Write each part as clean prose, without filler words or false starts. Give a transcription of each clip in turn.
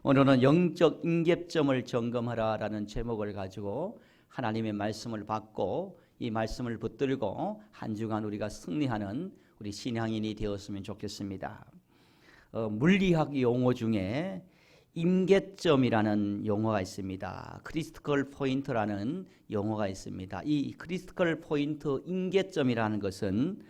오늘은 영적 임계점을 점검하라라는 제목을 가지고 하나님의 말씀을 받고 이 말씀을 붙들고 한 주간 우리가 승리하는 우리 신앙인이 되었으면 좋겠습니다. 물리학 용어 중에 임계점이라는 용어가 있습니다. 크리티컬 포인트라는 용어가 있습니다. 이 크리티컬 포인트 임계점이라는 것은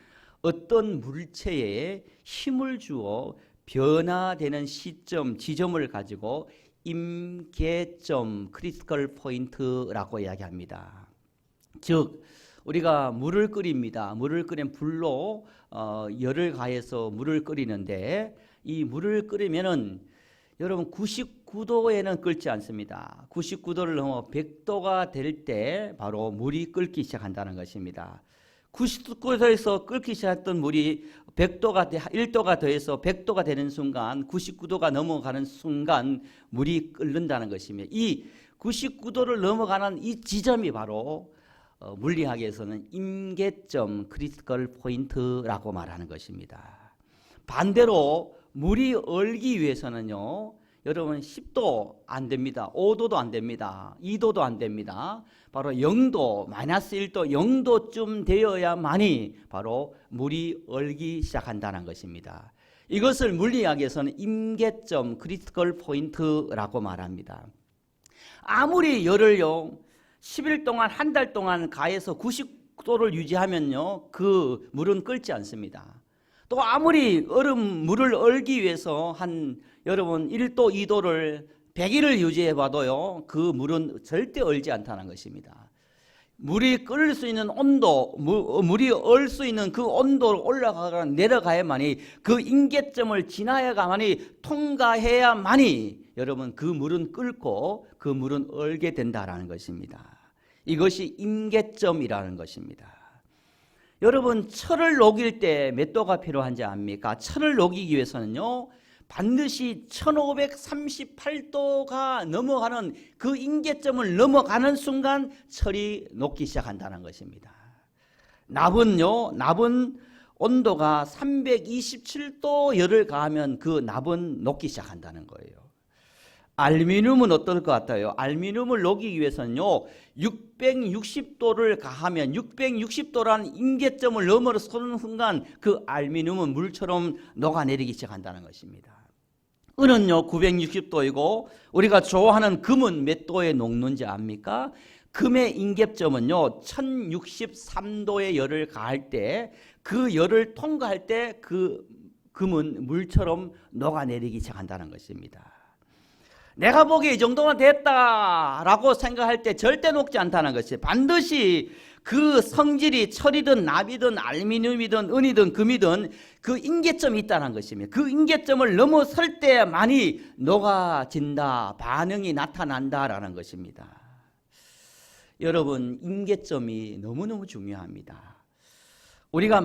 어떤 물체에 힘을 주어 변화되는 시점, 지점을 가지고 임계점, 크리티컬 포인트라고 이야기합니다. 즉 우리가 물을 끓입니다. 물을 끓인 불로 열을 가해서 물을 끓이는데 이 물을 끓이면은 여러분 99도에는 끓지 않습니다. 99도를 넘어 100도가 될 때 바로 물이 끓기 시작한다는 것입니다. 99도에서 끓기 시작했던 물이 100도가 1도가 더해서 100도가 되는 순간 99도가 넘어가는 순간 물이 끓는다는 것입니다. 이 99도를 넘어가는 이 지점이 바로 물리학에서는 임계점, 크리티컬 포인트라고 말하는 것입니다. 반대로 물이 얼기 위해서는요, 여러분 10도 안 됩니다. 5도도 안 됩니다. 2도도 안 됩니다. 바로 0도, 마이너스 1도, 0도쯤 되어야만이 바로 물이 얼기 시작한다는 것입니다. 이것을 물리학에서는 임계점, 크리티컬 포인트라고 말합니다. 아무리 열을요 10일 동안 한 달 동안 가해서 90도를 유지하면요 그 물은 끓지 않습니다. 또 아무리 물을 얼기 위해서 여러분 1도, 2도를 100일을 유지해 봐도요 그 물은 절대 얼지 않다는 것입니다. 물이 끓을 수 있는 온도, 물이 얼 수 있는 그 온도를 올라가거나 내려가야만이 그 임계점을 지나야만이 통과해야만이 여러분 그 물은 끓고 그 물은 얼게 된다라는 것입니다. 이것이 임계점이라는 것입니다. 여러분 철을 녹일 때 몇 도가 필요한지 압니까? 철을 녹이기 위해서는요 반드시 1538도가 넘어가는 그 임계점을 넘어가는 순간 철이 녹기 시작한다는 것입니다. 납은 온도가 327도 열을 가하면 그 납은 녹기 시작한다는 거예요. 알루미늄은 어떨 것 같아요? 알루미늄을 녹이기 위해서는요 660도를 가하면 660도라는 임계점을 넘어서는 순간 그 알루미늄은 물처럼 녹아내리기 시작한다는 것입니다. 은은요 960도이고 우리가 좋아하는 금은 몇 도에 녹는지 압니까? 금의 임계점은요 1063도의 열을 가할 때 그 열을 통과할 때 그 금은 물처럼 녹아내리기 시작한다는 것입니다. 내가 보기에 이 정도만 됐다라고 생각할 때 절대 녹지 않다는 것이 반드시 그 성질이 철이든 납이든 알루미늄이든 은이든 금이든 그 임계점이 있다는 것입니다. 그 임계점을 넘어설 때만이 녹아진다, 반응이 나타난다라는 것입니다. 여러분 임계점이 너무너무 중요합니다. 우리가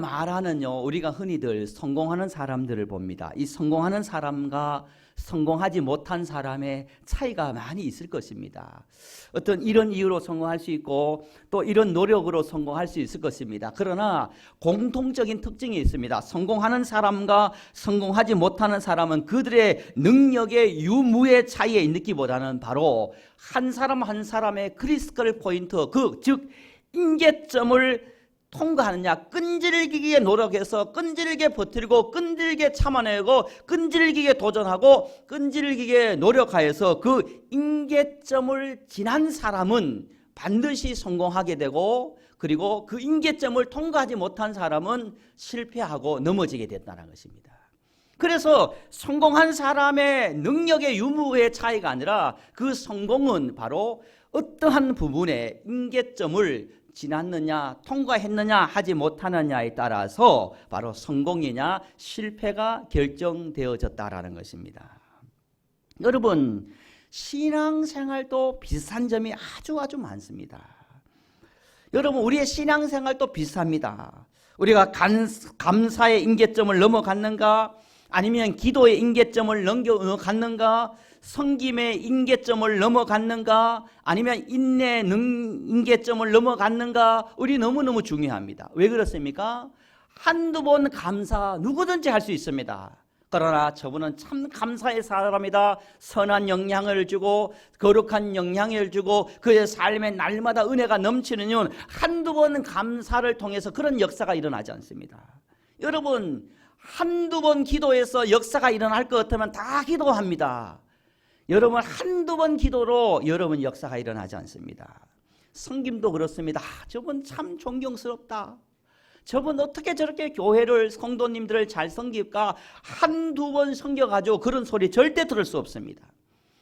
우리가 흔히들 성공하는 사람들을 봅니다. 이 성공하는 사람과 성공하지 못한 사람의 차이가 많이 있을 것입니다. 어떤 이런 이유로 성공할 수 있고 또 이런 노력으로 성공할 수 있을 것입니다. 그러나 공통적인 특징이 있습니다. 성공하는 사람과 성공하지 못하는 사람은 그들의 능력의 유무의 차이에 있기보다는 바로 한 사람 한 사람의 크리티컬 포인트, 즉 임계점을 통과하느냐, 끈질기게 노력해서 끈질기게 버티고 끈질기게 참아내고 끈질기게 도전하고 끈질기게 노력하여서 그 임계점을 지난 사람은 반드시 성공하게 되고 그리고 그 임계점을 통과하지 못한 사람은 실패하고 넘어지게 됐다는 것입니다. 그래서 성공한 사람의 능력의 유무의 차이가 아니라 그 성공은 바로 어떠한 부분에 임계점을 지났느냐, 통과했느냐, 하지 못하느냐에 따라서 바로 성공이냐, 실패가 결정되어졌다라는 것입니다. 여러분, 신앙생활도 비슷한 점이 아주 많습니다. 여러분, 우리의 신앙생활도 비슷합니다. 우리가 감사의 임계점을 넘어갔는가, 아니면 기도의 임계점을 넘어갔는가, 성김의 임계점을 넘어갔는가, 아니면 인내의 임계점을 넘어갔는가, 우리 너무너무 중요합니다. 왜 그렇습니까? 한두 번 감사 누구든지 할 수 있습니다. 그러나 저분은 참 감사의 사람이다. 선한 영향을 주고 거룩한 영향을 주고 그의 삶에 날마다 은혜가 넘치는 이유는 한두 번 감사를 통해서 그런 역사가 일어나지 않습니다. 여러분, 한두 번 기도해서 역사가 일어날 것 같으면 다 기도합니다. 여러분, 한두 번 기도로 여러분 역사가 일어나지 않습니다. 성김도 그렇습니다. 저분 참 존경스럽다. 저분 어떻게 저렇게 교회를 성도님들을 잘 섬길까? 한두 번 섬겨가지고 그런 소리 절대 들을 수 없습니다.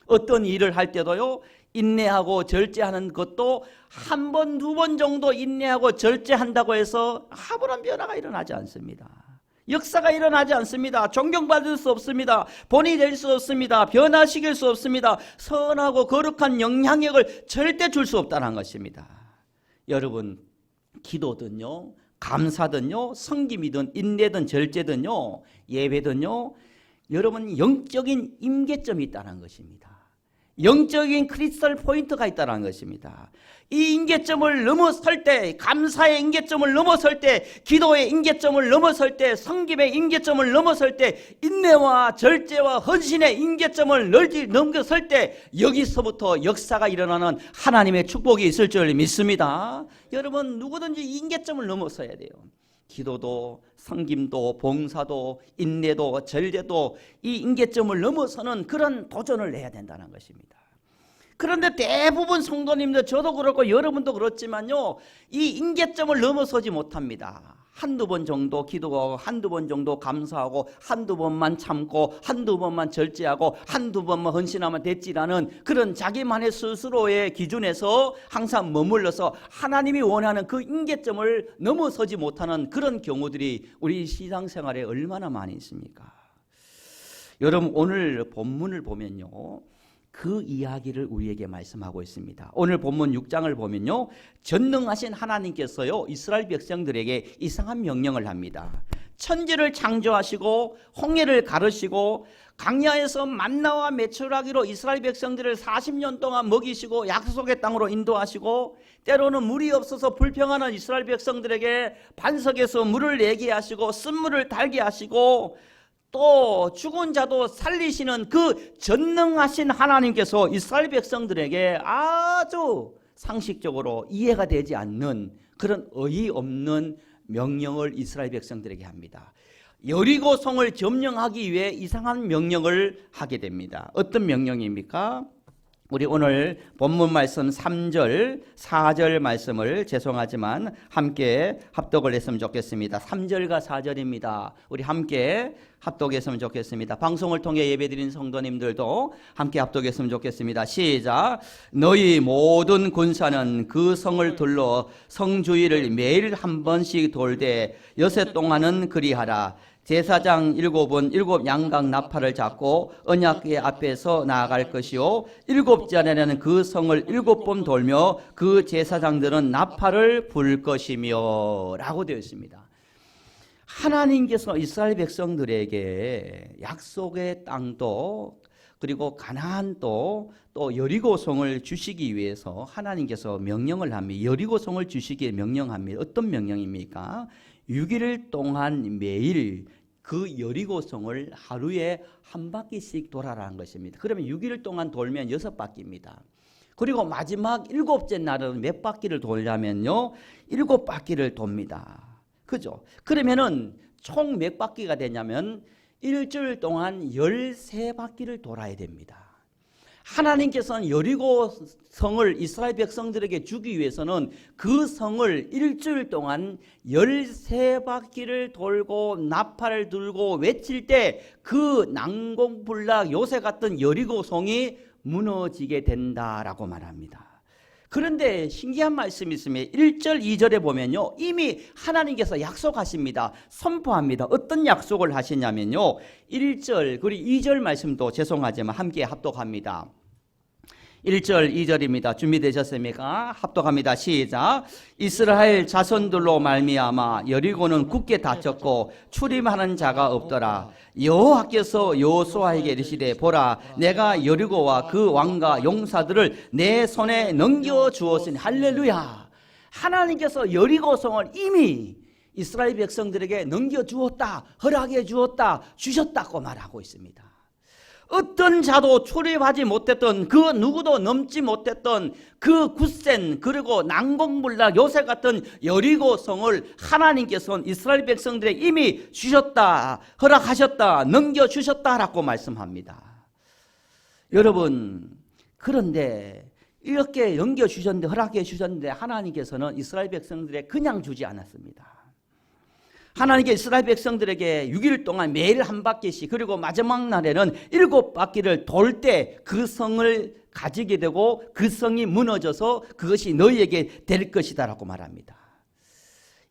어떤 일을 할 때도요, 인내하고 절제하는 것도 한 번, 두 번 정도 인내하고 절제한다고 해서 아무런 변화가 일어나지 않습니다. 역사가 일어나지 않습니다. 존경받을 수 없습니다. 본이 될 수 없습니다. 변화시킬 수 없습니다. 선하고 거룩한 영향력을 절대 줄 수 없다는 것입니다. 여러분, 기도든요, 감사든요, 섬김이든 인내든 절제든요, 예배든요, 여러분 영적인 임계점이 있다는 것입니다. 영적인 크리스탈 포인트가 있다는 것입니다. 이 임계점을 넘어설 때, 감사의 임계점을 넘어설 때, 기도의 임계점을 넘어설 때, 섬김의 임계점을 넘어설 때, 인내와 절제와 헌신의 임계점을 넘겨설 때 여기서부터 역사가 일어나는 하나님의 축복이 있을 줄 믿습니다. 여러분, 누구든지 임계점을 넘어서야 돼요. 기도도 섬김도 봉사도 인내도 절제도 이 임계점을 넘어서는 그런 도전을 해야 된다는 것입니다. 그런데 대부분 성도님들, 저도 그렇고 여러분도 그렇지만요, 이 임계점을 넘어서지 못합니다. 한두 번 정도 기도하고 한두 번 정도 감사하고 한두 번만 참고 한두 번만 절제하고 한두 번만 헌신하면 됐지라는 그런 자기만의 스스로의 기준에서 항상 머물러서 하나님이 원하는 그 임계점을 넘어서지 못하는 그런 경우들이 우리 신앙생활에 얼마나 많이 있습니까? 여러분, 오늘 본문을 보면요, 그 이야기를 우리에게 말씀하고 있습니다. 오늘 본문 6장을 보면요, 전능하신 하나님께서요, 이스라엘 백성들에게 이상한 명령을 합니다. 천지를 창조하시고 홍해를 가르시고 광야에서 만나와 메추라기로 이스라엘 백성들을 40년 동안 먹이시고 약속의 땅으로 인도하시고 때로는 물이 없어서 불평하는 이스라엘 백성들에게 반석에서 물을 내게 하시고 쓴물을 달게 하시고 또 죽은 자도 살리시는 그 전능하신 하나님께서 이스라엘 백성들에게 아주 상식적으로 이해가 되지 않는 그런 어이없는 명령을 이스라엘 백성들에게 합니다. 여리고 성을 점령하기 위해 이상한 명령을 하게 됩니다. 어떤 명령입니까? 우리 오늘 본문 말씀 3절, 4절 말씀을 죄송하지만 함께 합독을 했으면 좋겠습니다. 3절과 4절입니다. 우리 함께 합독했으면 좋겠습니다. 방송을 통해 예배드린 성도님들도 함께 합독했으면 좋겠습니다. 시작. 너희 모든 군사는 그 성을 둘러 성 주위를 매일 한 번씩 돌되 여섯 동안은 그리하라. 제사장 7은 7 양각 나팔을 잡고 언약궤 앞에서 나아갈 것이요 7자에는 그 성을 7번 돌며 그 제사장들은 나팔을 불 것이며 라고 되어 있습니다. 하나님께서 이스라엘 백성들에게 약속의 땅도 그리고 가나안도 또 여리고성을 주시기 위해서 하나님께서 명령을 합니다. 여리고성을 주시기에 명령합니다. 어떤 명령입니까? 6일 동안 매일 그 여리고성을 하루에 한 바퀴씩 돌아라는 것입니다. 그러면 6일 동안 돌면 6바퀴입니다. 그리고 마지막 7째 날은 몇 바퀴를 돌려면요, 7바퀴를 돕니다. 그죠? 그러면은 총 몇 바퀴가 되냐면 일주일 동안 13바퀴를 돌아야 됩니다. 하나님께서는 여리고 성을 이스라엘 백성들에게 주기 위해서는 그 성을 일주일 동안 13바퀴를 돌고 나팔을 들고 외칠 때 그 난공불락 요새 같은 여리고 성이 무너지게 된다라고 말합니다. 그런데 신기한 말씀이 있으면 1절 2절에 보면요, 이미 하나님께서 약속하십니다. 선포합니다. 어떤 약속을 하시냐면요, 1절 그리고 2절 말씀도 죄송하지만 함께 합독합니다. 1절 2절입니다. 준비되셨습니까? 합독합니다. 시작. 이스라엘 자손들로 말미암아 여리고는 굳게 닫혔고 출입하는 자가 없더라. 여호와께서 여호수아에게 이르시되 보라, 내가 여리고와 그 왕과 용사들을 내 손에 넘겨 주었으니. 할렐루야. 하나님께서 여리고성을 이미 이스라엘 백성들에게 넘겨주었다, 허락해 주었다, 주셨다고 말하고 있습니다. 어떤 자도 출입하지 못했던, 그 누구도 넘지 못했던 그 굳센, 그리고 난공불락 요새 같은 여리고성을 하나님께서는 이스라엘 백성들에게 이미 주셨다, 허락하셨다, 넘겨주셨다라고 말씀합니다. 여러분, 그런데 이렇게 넘겨주셨는데, 허락해 주셨는데 하나님께서는 이스라엘 백성들에게 그냥 주지 않았습니다. 하나님께 이스라엘 백성들에게 6일 동안 매일 한 바퀴씩, 그리고 마지막 날에는 7바퀴를 돌 때 그 성을 가지게 되고 그 성이 무너져서 그것이 너희에게 될 것이다 라고 말합니다.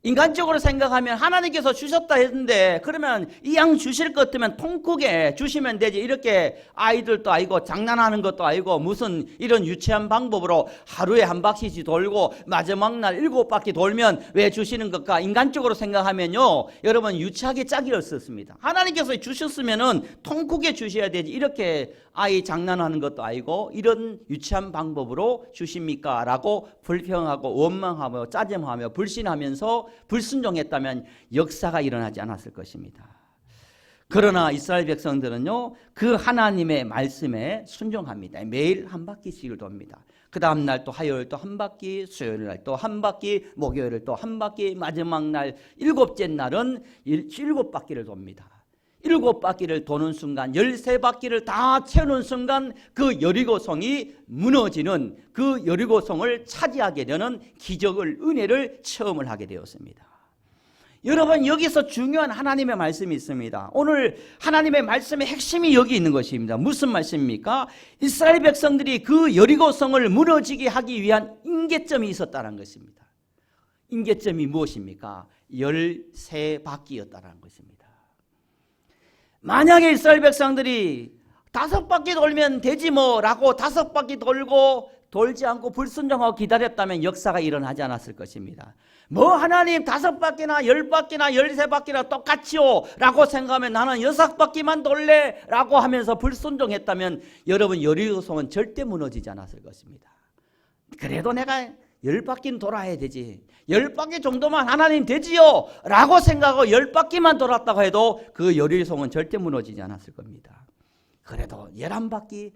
인간적으로 생각하면 하나님께서 주셨다 했는데 그러면 이왕 주실 것 같으면 통 크게 주시면 되지, 이렇게 아이들도 아니고 장난하는 것도 아니고 무슨 이런 유치한 방법으로 하루에 한 바퀴씩 돌고 마지막 날 7바퀴 돌면 왜 주시는 것까? 인간적으로 생각하면요, 여러분 유치하게 짝이 없었습니다. 하나님께서 주셨으면은 통 크게 주셔야 되지, 이렇게 아이 장난하는 것도 아니고 이런 유치한 방법으로 주십니까? 라고 불평하고 원망하며 짜증하며 불신하면서 불순종했다면 역사가 일어나지 않았을 것입니다. 그러나 이스라엘 백성들은요, 그 하나님의 말씀에 순종합니다. 매일 한 바퀴씩을 돕니다. 그 다음 날 또 화요일 또 한 바퀴, 수요일 날 또 한 바퀴, 목요일 또 한 바퀴, 마지막 날 7째 날은 7바퀴를 돕니다. 7바퀴를 도는 순간, 13바퀴를 다 채우는 순간 그 여리고성이 무너지는, 그 여리고성을 차지하게 되는 기적을, 은혜를 체험을 하게 되었습니다. 여러분, 여기서 중요한 하나님의 말씀이 있습니다. 오늘 하나님의 말씀의 핵심이 여기 있는 것입니다. 무슨 말씀입니까? 이스라엘 백성들이 그 여리고성을 무너지게 하기 위한 임계점이 있었다는 것입니다. 임계점이 무엇입니까? 13바퀴였다는 것입니다. 만약에 이스라엘 백성들이 5바퀴 돌면 되지 뭐 라고 5바퀴 돌고 돌지 않고 불순종하고 기다렸다면 역사가 일어나지 않았을 것입니다. 뭐 하나님 5바퀴나 10바퀴나 13바퀴나 똑같이요 라고 생각하면 나는 6바퀴만 돌래 라고 하면서 불순종했다면 여러분, 여리고성은 절대 무너지지 않았을 것입니다. 그래도 내가 10바퀴는 돌아야 되지, 10바퀴 정도만 하나님 되지요 라고 생각하고 10바퀴만 돌았다고 해도 그 여리고성은 절대 무너지지 않았을 겁니다. 그래도 11바퀴,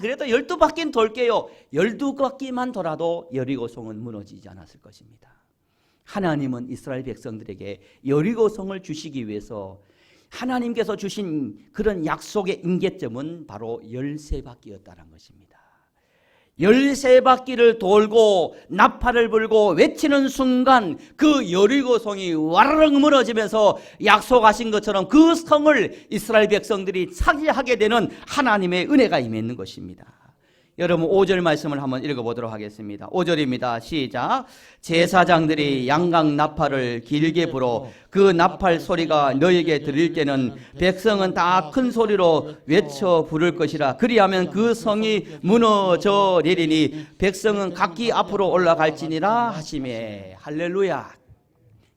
그래도 12바퀴는 돌게요, 12바퀴만 돌아도 여리고성은 무너지지 않았을 것입니다. 하나님은 이스라엘 백성들에게 여리고성을 주시기 위해서 하나님께서 주신 그런 약속의 임계점은 바로 13바퀴였다는 것입니다. 13바퀴를 돌고 나팔을 불고 외치는 순간 그 여리고성이 와르르 무너지면서 약속하신 것처럼 그 성을 이스라엘 백성들이 차지하게 되는 하나님의 은혜가 임했는 것입니다. 여러분, 5절 말씀을 한번 읽어보도록 하겠습니다. 5절입니다. 시작. 제사장들이 양각 나팔을 길게 불어 그 나팔 소리가 너에게 들릴 때는 백성은 다 큰 소리로 외쳐 부를 것이라. 그리하면 그 성이 무너져 내리니 백성은 각기 앞으로 올라갈지니라 하시매. 할렐루야.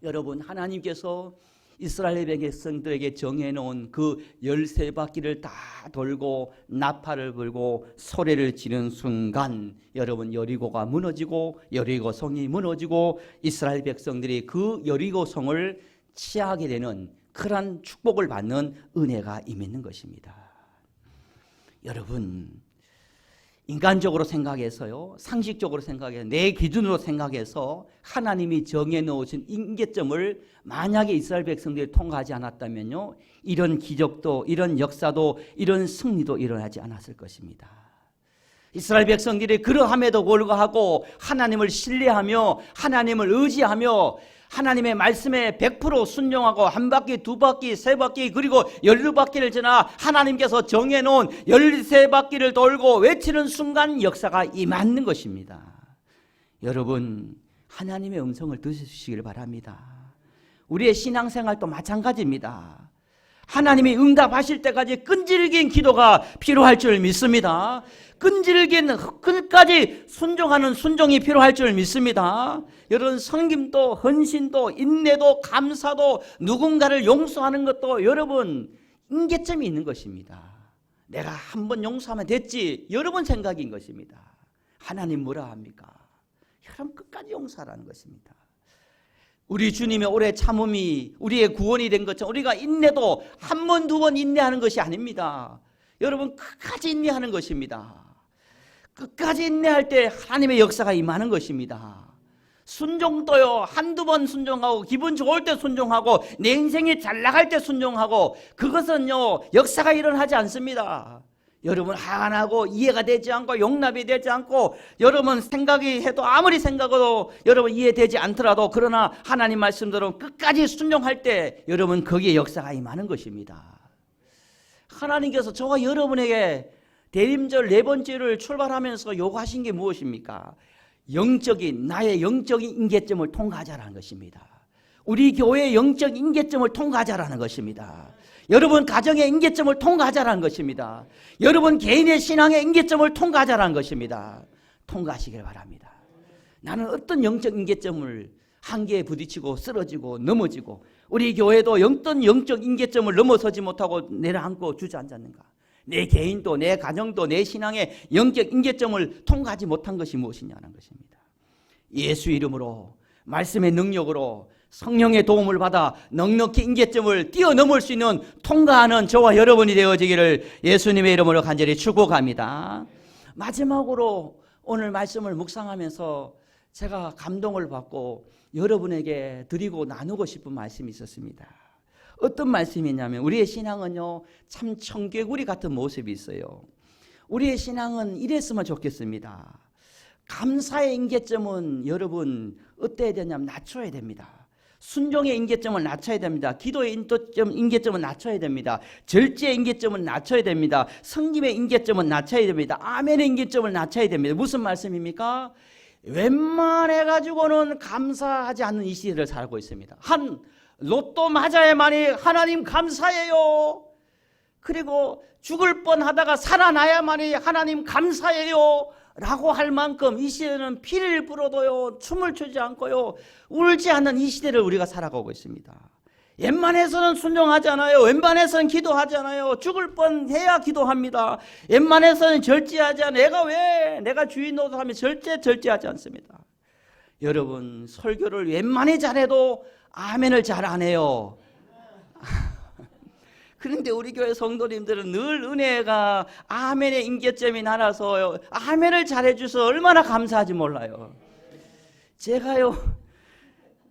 여러분, 하나님께서 이스라엘 백성들에게 정해놓은 그 13바퀴를 다 돌고 나팔을 불고 소리를 지르는 순간 여러분, 여리고가 무너지고 여리고성이 무너지고 이스라엘 백성들이 그 여리고성을 취하게 되는 그러한 축복을 받는 은혜가 임했는 것입니다. 여러분, 인간적으로 생각해서요, 상식적으로 생각해서, 내 기준으로 생각해서 하나님이 정해놓으신 임계점을 만약에 이스라엘 백성들이 통과하지 않았다면요, 이런 기적도, 이런 역사도, 이런 승리도 일어나지 않았을 것입니다. 이스라엘 백성들이 그러함에도 불구하고 하나님을 신뢰하며 하나님을 의지하며 하나님의 말씀에 100% 순종하고 한 바퀴, 두 바퀴, 세 바퀴, 그리고 12바퀴를 지나 하나님께서 정해놓은 13바퀴를 돌고 외치는 순간 역사가 임하는 것입니다. 여러분, 하나님의 음성을 들으시길 바랍니다. 우리의 신앙생활도 마찬가지입니다. 하나님이 응답하실 때까지 끈질긴 기도가 필요할 줄 믿습니다. 끈질긴 끝까지 순종하는 순종이 필요할 줄 믿습니다. 여러분, 섬김도 헌신도 인내도 감사도 누군가를 용서하는 것도 여러분 임계점이 있는 것입니다. 내가 한 번 용서하면 됐지, 여러분 생각인 것입니다. 하나님 뭐라 합니까? 여러분 끝까지 용서하라는 것입니다. 우리 주님의 오래 참음이 우리의 구원이 된 것처럼 우리가 인내도 한 번, 두 번 인내하는 것이 아닙니다. 여러분, 끝까지 인내하는 것입니다. 끝까지 인내할 때 하나님의 역사가 임하는 것입니다. 순종도요, 한두 번 순종하고 기분 좋을 때 순종하고 내 인생이 잘 나갈 때 순종하고 그것은요 역사가 일어나지 않습니다. 여러분 한하고 이해가 되지 않고 용납이 되지 않고 여러분 생각이 해도 아무리 생각해도 여러분 이해되지 않더라도 그러나 하나님 말씀대로 끝까지 순종할 때 여러분 거기에 역사가 임하는 것입니다. 하나님께서 저와 여러분에게 대림절 네 번째를 출발하면서 요구하신 게 무엇입니까? 나의 영적인 임계점을 통과하자라는 것입니다. 우리 교회의 영적 임계점을 통과하자라는 것입니다. 여러분 가정의 임계점을 통과하자라는 것입니다. 여러분 개인의 신앙의 임계점을 통과하자라는 것입니다. 통과하시길 바랍니다. 나는 어떤 영적 임계점을 한계에 부딪히고 쓰러지고 넘어지고 우리 교회도 어떤 영적 임계점을 넘어서지 못하고 내려앉고 주저앉았는가? 내 개인도 내 가정도 내 신앙의 영적 임계점을 통과하지 못한 것이 무엇이냐는 것입니다. 예수 이름으로 말씀의 능력으로 성령의 도움을 받아 넉넉히 임계점을 뛰어넘을 수 있는 통과하는 저와 여러분이 되어지기를 예수님의 이름으로 간절히 축복합니다. 마지막으로 오늘 말씀을 묵상하면서 제가 감동을 받고 여러분에게 드리고 나누고 싶은 말씀이 있었습니다. 어떤 말씀이냐면 우리의 신앙은요 참 청개구리 같은 모습이 있어요. 우리의 신앙은 이랬으면 좋겠습니다. 감사의 임계점은 여러분 어때야 되냐면 낮춰야 됩니다. 순종의 임계점을 낮춰야 됩니다. 기도의 임계점은 낮춰야 됩니다. 절제의 임계점은 낮춰야 됩니다. 성김의 임계점은 낮춰야 됩니다. 아멘의 임계점을 낮춰야 됩니다. 무슨 말씀입니까? 웬만해가지고는 감사하지 않는 이 시대를 살고 있습니다. 한 로또 맞아야만이 하나님 감사해요. 그리고 죽을 뻔하다가 살아나야만이 하나님 감사해요 라고 할 만큼 이 시대는 피를 불어도요 춤을 추지 않고요 울지 않는 이 시대를 우리가 살아가고 있습니다. 웬만해서는 순종하지 않아요. 웬만해서는 기도하지 않아요. 죽을 뻔해야 기도합니다. 웬만해서는 절제하지 않아요. 내가 주인 노릇하면 절제하지 않습니다. 여러분 설교를 웬만히 잘해도 아멘을 잘 안 해요. 그런데 우리 교회 성도님들은 늘 은혜가 아멘의 임계점이 날아서 아멘을 잘해 주셔서 얼마나 감사하지 몰라요. 제가요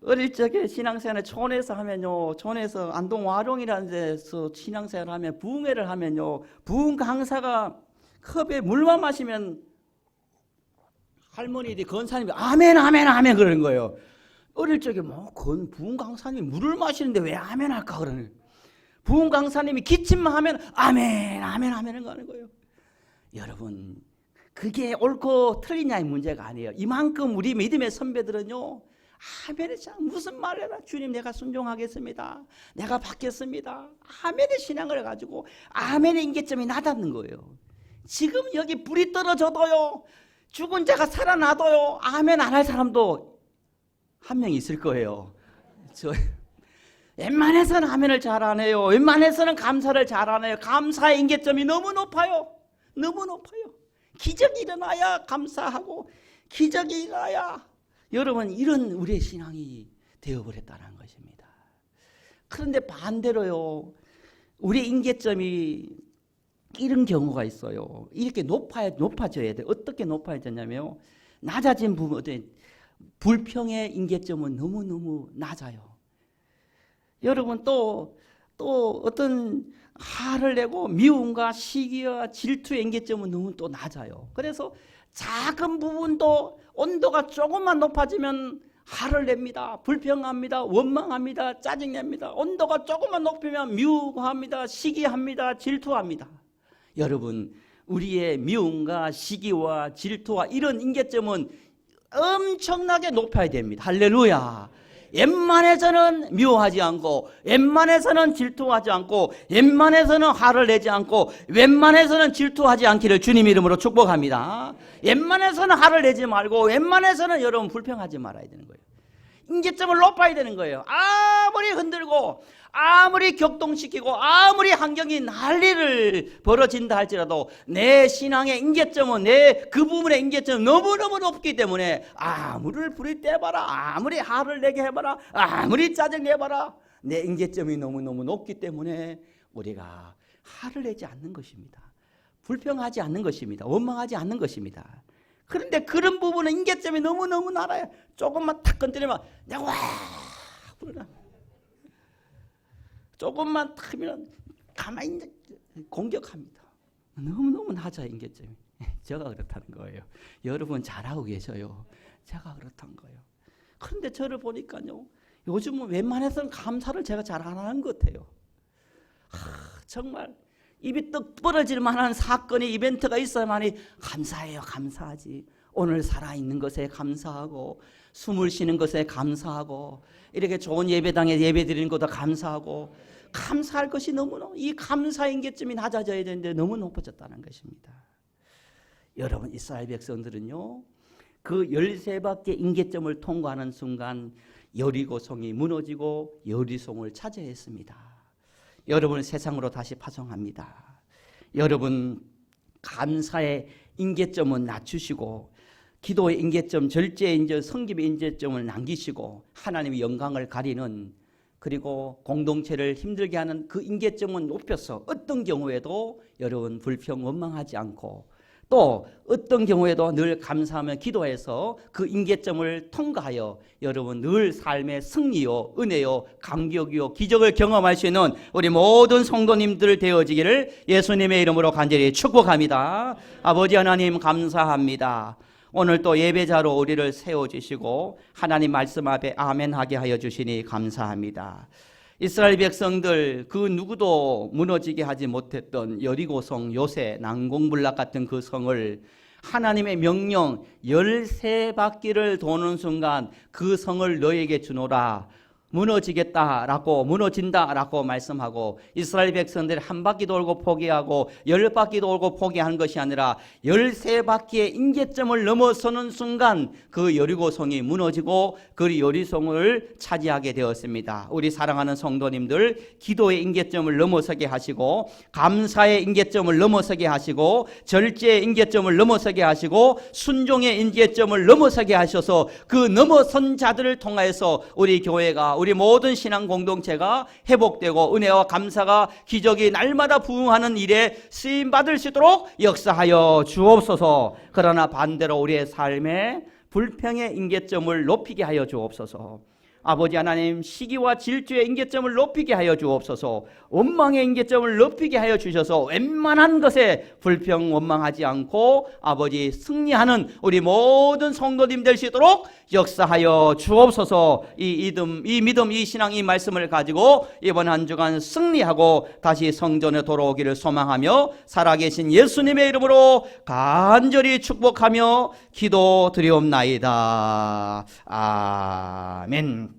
어릴 적에 신앙생활을 촌에서 하면요, 촌에서 안동 와룡이라는 데서 신앙생활을 하면 부흥회를 하면요, 부흥 강사가 컵에 물만 마시면 할머니들이 권사님이 아멘 아멘 아멘 그러는 거예요. 어릴 적에 부흥 강사님이 물을 마시는데 왜 아멘 할까 그러는. 부흥 강사님이 기침만 하면 아멘 아멘 아멘을 가는 거예요. 여러분 그게 옳고 틀리냐의 문제가 아니에요. 이만큼 우리 믿음의 선배들은요 아멘을 무슨 말해라 주님 내가 순종하겠습니다. 내가 받겠습니다. 아멘의 신앙을 가지고 아멘의 임계점이 낮았는 거예요. 지금 여기 불이 떨어져도요 죽은 자가 살아나도요 아멘 안 할 사람도 한 명 있을 거예요. 웬만해서는 아멘을 잘 안 해요. 웬만해서는 감사를 잘 안 해요. 감사의 임계점이 너무 높아요. 너무 높아요. 기적이 일어나야 감사하고 기적이 일어나야 여러분 이런 우리의 신앙이 되어버렸다는 것입니다. 그런데 반대로요 우리의 임계점이 이런 경우가 있어요. 이렇게 높아져야 돼요. 어떻게 높아졌냐면요 낮아진 부분 불평의 임계점은 너무너무 낮아요. 여러분 또 어떤 화를 내고 미움과 시기와 질투의 임계점은 너무 또 낮아요. 그래서 작은 부분도 온도가 조금만 높아지면 화를 냅니다. 불평합니다. 원망합니다. 짜증냅니다. 온도가 조금만 높으면 미움합니다. 시기합니다. 질투합니다. 여러분 우리의 미움과 시기와 질투와 이런 임계점은 엄청나게 높아야 됩니다. 할렐루야. 웬만해서는 미워하지 않고 웬만해서는 질투하지 않고 웬만해서는 화를 내지 않고 웬만해서는 질투하지 않기를 주님 이름으로 축복합니다. 웬만해서는 화를 내지 말고 웬만해서는 여러분 불평하지 말아야 되는 거예요. 임계점을 높아야 되는 거예요. 아무리 흔들고 아무리 격동시키고 아무리 환경이 난리를 벌어진다 할지라도 내 신앙의 임계점은 그 부분의 임계점은 너무너무 높기 때문에 아무리 불이 떼봐라, 아무리 화를 내게 해봐라, 아무리 짜증내봐라, 내 임계점이 너무너무 높기 때문에 우리가 화를 내지 않는 것입니다. 불평하지 않는 것입니다. 원망하지 않는 것입니다. 그런데 그런 부분은 임계점이 너무너무 낮아요. 조금만 탁 건드리면 내가 와 불나. 조금만 탁 하면 가만히 공격합니다. 너무너무 낮아요, 임계점이. 제가 그렇다는 거예요. 여러분 잘하고 계셔요. 제가 그렇다는 거예요. 그런데 저를 보니까요, 요즘은 웬만해서는 감사를 제가 잘 안 하는 것 같아요. 정말 입이 떡 벌어질 만한 사건이 이벤트가 있어야만이 감사해요. 감사하지. 오늘 살아있는 것에 감사하고 숨을 쉬는 것에 감사하고 이렇게 좋은 예배당에 예배 드리는 것도 감사하고 감사할 것이 너무너무 이 감사 임계점이 낮아져야 되는데 너무 높아졌다는 것입니다. 여러분 이스라엘 백성들은요 그 13바퀴 임계점을 통과하는 순간 여리고성이 무너지고 여리성을 차지했습니다. 여러분 세상으로 다시 파송합니다. 여러분 감사의 임계점은 낮추시고 기도의 임계점, 절제의 임계점, 성김의 임계점을 남기시고 하나님의 영광을 가리는 그리고 공동체를 힘들게 하는 그 임계점은 높여서 어떤 경우에도 여러분 불평 원망하지 않고 또 어떤 경우에도 늘 감사하며 기도해서 그 임계점을 통과하여 여러분 늘 삶의 승리요 은혜요 감격이요 기적을 경험할 수 있는 우리 모든 성도님들 되어지기를 예수님의 이름으로 간절히 축복합니다. 아버지 하나님 감사합니다. 오늘 또 예배자로 우리를 세워주시고 하나님 말씀 앞에 아멘하게 하여 주시니 감사합니다. 이스라엘 백성들 그 누구도 무너지게 하지 못했던 여리고성 요새 난공불락 같은 그 성을 하나님의 명령 13바퀴를 도는 순간 그 성을 너에게 주노라 무너지겠다라고 무너진다라고 말씀하고 이스라엘 백성들이 한 바퀴 돌고 포기하고 10바퀴 돌고 포기하는 것이 아니라 13바퀴의 임계점을 넘어서는 순간 그 여리고성이 무너지고 그 여리고성을 차지하게 되었습니다. 우리 사랑하는 성도님들 기도의 임계점을 넘어서게 하시고 감사의 임계점을 넘어서게 하시고 절제의 임계점을 넘어서게 하시고 순종의 임계점을 넘어서게 하셔서 그 넘어선 자들을 통하여서 우리 교회가 우리 모든 신앙 공동체가 회복되고 은혜와 감사가 기적이 날마다 부응하는 일에 쓰임받을 수 있도록 역사하여 주옵소서. 그러나 반대로 우리의 삶에 불평의 임계점을 높이게 하여 주옵소서. 아버지 하나님 시기와 질투의 임계점을 높이게 하여 주옵소서. 원망의 임계점을 높이게 하여 주셔서 웬만한 것에 불평 원망하지 않고 아버지 승리하는 우리 모든 성도님 될 수 있도록 역사하여 주옵소서. 이 믿음 이 신앙 이 말씀을 가지고 이번 한 주간 승리하고 다시 성전에 돌아오기를 소망하며 살아계신 예수님의 이름으로 간절히 축복하며 기도드리옵나이다. 아멘.